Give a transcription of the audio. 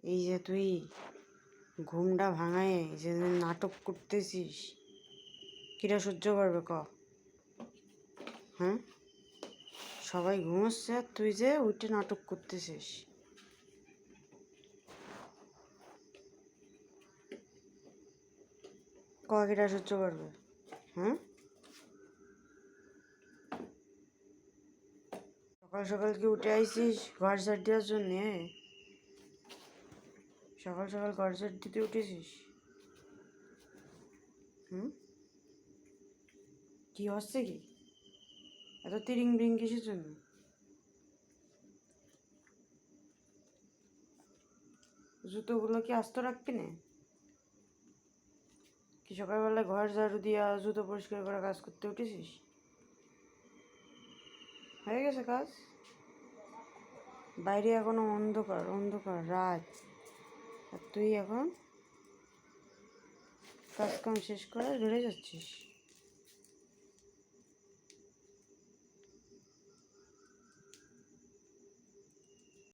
এই যে তুই ঘুমটা ভাঙায় যে নাটক করতেছিস, কিরা সহ্য করবে ক? হ্যাঁ, সবাই ঘুমোচ্ছে আর তুই যে উঠে নাটক করতেছিস, ক কিরা সহ্য করবে? হ্যাঁ, সকাল সকাল কি উঠে আইছিস ঘর ঝাড় দেওয়ার জন্যে? সকাল সকাল ঘর ঝাড় দিতে উঠেছিস? হুম, কি হচ্ছে কি? এত তিরিং বিরিং কিসের জন্য? জুতোগুলো কি আস্ত রাখবি না? কি সকালবেলা ঘর ঝাড়ু দিয়া জুতো পরিষ্কার করা কাজ করতে উঠেছিস? হয়ে গেছে কাজ? বাইরে এখনো অন্ধকার অন্ধকার রাত, আর তুই এখন কাজ কাম শেষ করে বেড়ে যাচ্ছিস।